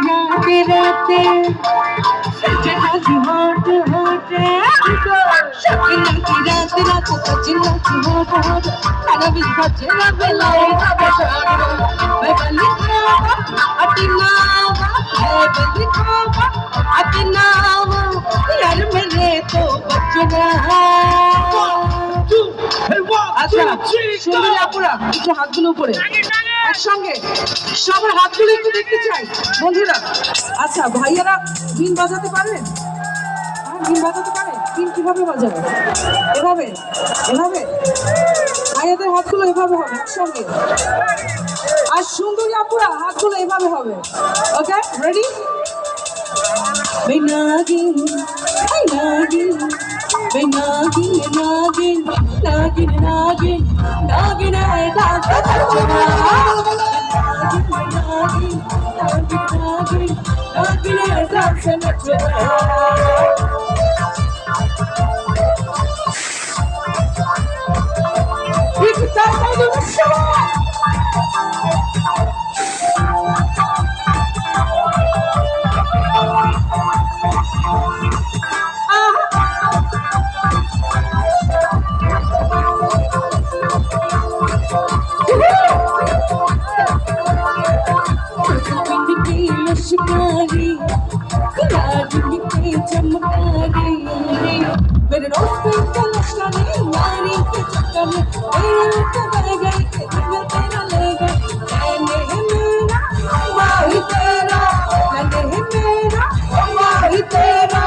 राते राते सजना की होट होटे शकीला की रात रात सजना की होट होट अरे भी सजना बेलाई मैं बली खावा अटनावा मैं बली खावा अटनावा यार मेरे तो बचना আচ্ছা সুন্দরী আপুরা একটু হাতগুলো উপরে একসঙ্গে সবার হাতগুলো একটু দেখতে চাই বন্ধুরা। আচ্ছা ভাইয়ারা বিন বাজাতে পারেন? বিন বাজাতে পারেন? বিন কিভাবে বাজাবে? এভাবে এভাবে ভাইয়াদের হাতগুলো এভাবে হবে একসঙ্গে, আর সুন্দরী আপুরা হাতগুলো এভাবে হবে। Okay ready? নাগিন নাগিন নাগিন নাগিন নাগিন নাগিন নাগিন ডান্স করনা নাগিন নাগিন নাগিন নাগিন ডান্স করনা ঠিক তাই शिकारी खिलाड़ी के चमकारी मेरे रोज पे कलशा ने नारी के चक्कर में मेरे तो बह गई कि दिल तेरा ले गई मैंने मेरा माही तेरा मैंने मेरा माही तेरा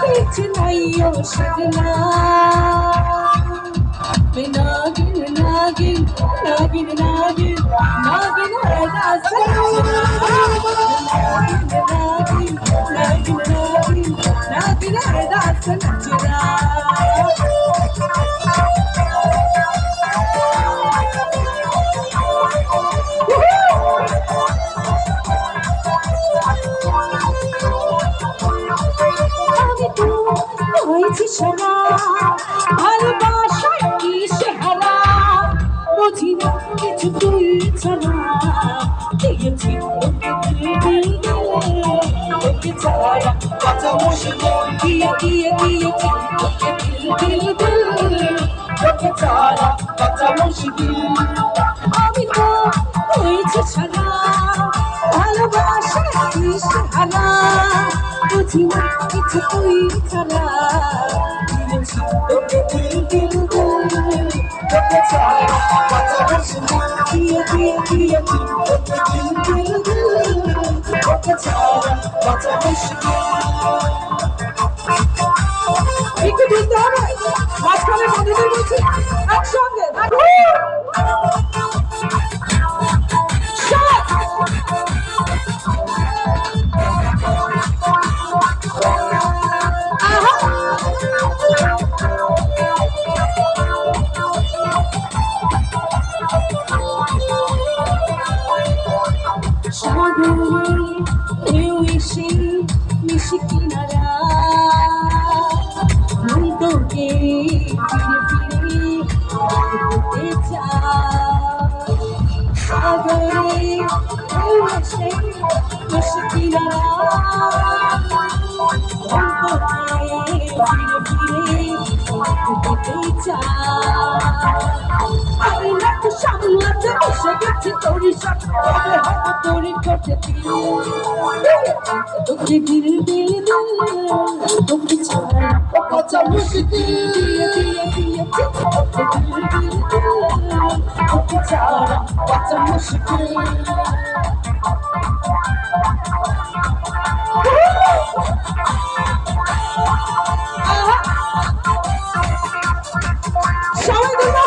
पीछे नहीं हो सजना मैं नागिन नागिन नागिन नागिन नागिन है दास ভালোবাসায় কি সে হারা বুঝি না কিছু তুই ছাড়া দিয়েছি তোকে ছাড়া বাঁচা মুশকিল দিয়ে দিয়ে দিয়েছি তোকে দিল দিল দিল তোকে ছাড়া বাঁচা মুশকিল আমি তো হয়েছি ছাড়া ভালোবাসায় কি সে হারা বুঝি না কিছু তুই ছাড়া দিয়েছি তোকে দিল দিল দিল তোকে ছাড়া বাঁচা মুশকিল দিয়ে দিয়ে দিয়েছি তোকে দিল দিল দিল তোকে ছাড়া বাঁচা মুশকিল একটু দিতে হবে মাঝখানে বন্ধুদের বলছি একসঙ্গে মিশি কিনারা তোকে ফিরে ফিরে দেখতে চাই সাগরে এসে মিশি কিনারা তোকে ফিরে ফিরে দেখতে চাই আমি না তো সামলাতে বসে গেছি তোরই সাথে হয়তো তোরই করতে তোকে দিল দিল দিল তোকে ছাড়া বাঁচা মুশকিল দিয়ে দিয়ে দিয়েছি তোকে দিল দিল দিল তোকে ছাড়া বাঁচা মুশকিল সবাই দিল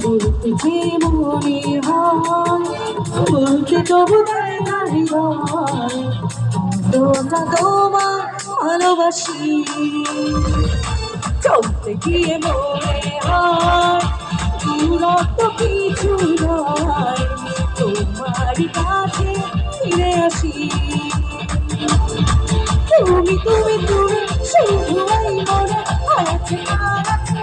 বলতে যে মনে হয় বলতে তবু তাই নারী হয় তোমরা তোমার ভালোবাসি গিয়ে মনে হয় দূরত্ব কিছু নয়, তোমার কাছে ফিরে আসি। তুমি তুমি তুমি শুধু এই মনে আছে আর আছে,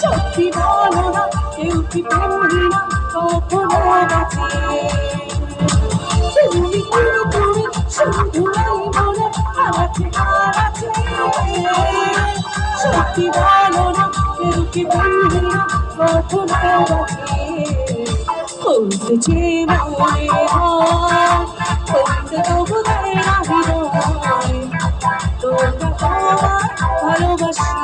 সত্যি বলো না কেউ কি পারি না কখনো বাঁচে। তুমি তুমি তুমি শুধু এই মনে আছে আর আছে, সত্যি বলো না কেউ কি পারি না কখনো বাঁচে। বলতে যে মনে হয় বলতে তবু দেয় না হৃদয়, তোমরা তোমার ভালোবাসি।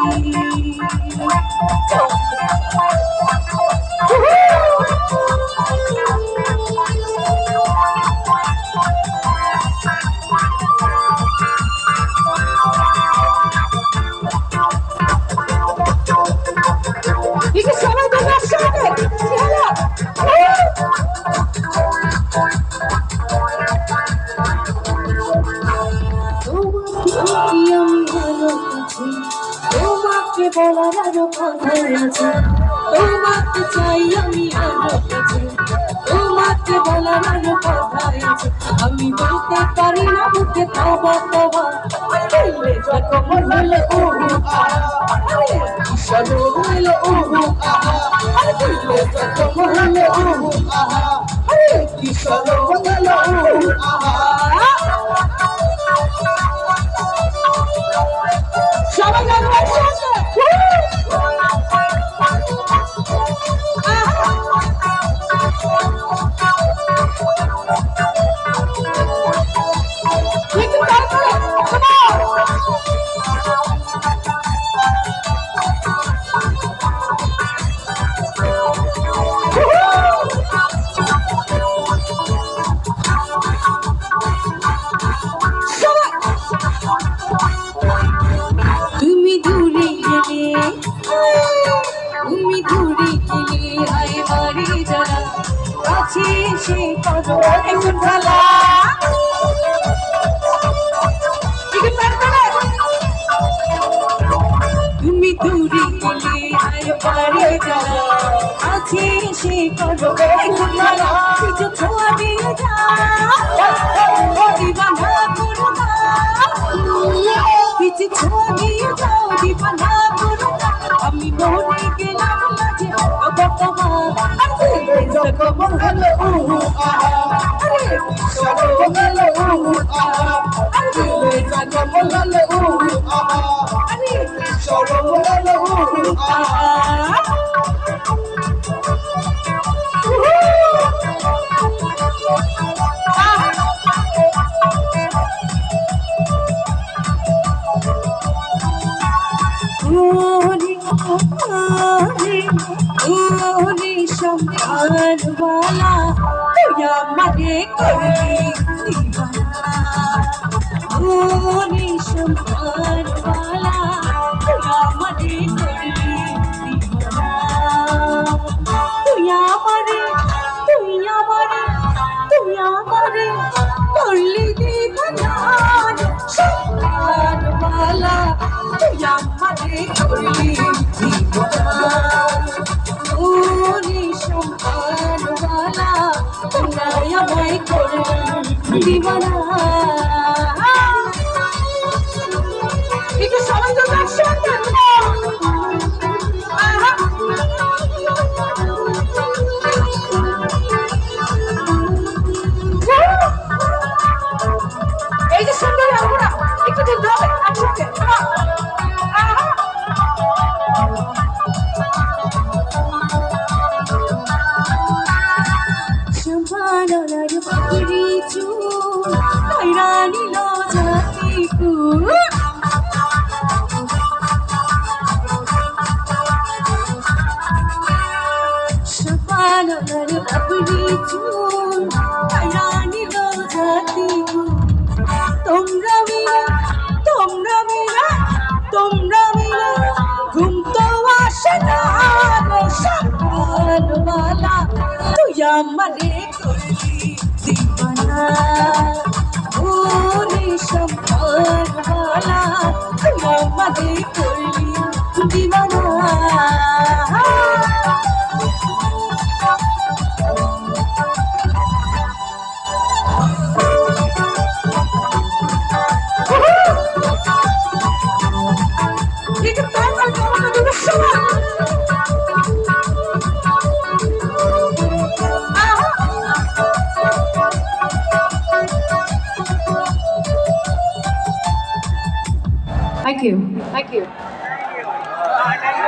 সবাই তো একসাথে তোমাকে বলার আরো কথা আছে, তোমাকে চাই আমি আরো কাছে, তোমাকে বলার আরো কথা আছে। আমি বলতে পারি না বুকে তবা তবা, বললে যখন হলে ওহু আরে ঈশানো হলে ওহু আহা, আরে বললে যখন হলে ওহু আহা, আরে ঈশানো হলে ওহু আহা। সবাই গান একসাথে তুমি দূরে গেলে আয় বাড়ি যারা কাছে সে করো এখন খেলা। তুমি দূরে গেলে আয় বাড়ি যারা কাছে সে করো এখন খেলা। কিছু ছোঁয়া দিয়ে যা দিবানা করো না, কিছু ছোঁয়া দিয়ে যাও দিবানা করো না। আমি মরে গেলাম মাঝে তোমার, আরে যখন হলো ওহু আহা, আরে যখন হলো ওহু আহা, আরে যখন হলো ওহু আহা, আরে যখন হলো ওহু আহা। সম্মানওয়ালা তুই আমাকে করলি দিবানা, ওরে সম্মানওয়ালা তুই আমাকে করলি দিবানা। তুই আমারে করলি দিবানা, সম্মানওয়ালা তুই আমাকে করলি দিবানা। ওরে সম্মানওয়ালা তোমরা আমায় করলেন দিবানা। একটু সবাই তো একসাথে এই যে সুন্দর আমরা একটু দিতে হবে একসাথে। সম্মাননার বাড়ি চুল তাইরা নিল জাতি কুল, সম্মাননার বাড়ি চুল তাইরা নিল জাতি কুল। তোমরা মিলে ঘুম তো আসে না সম্মানওয়ালা তুই আমারে করলি দিবানা। ওরে সম্মানওয়ালা তুই আমারে করলি लिए दीवाना Thank you. Thank you.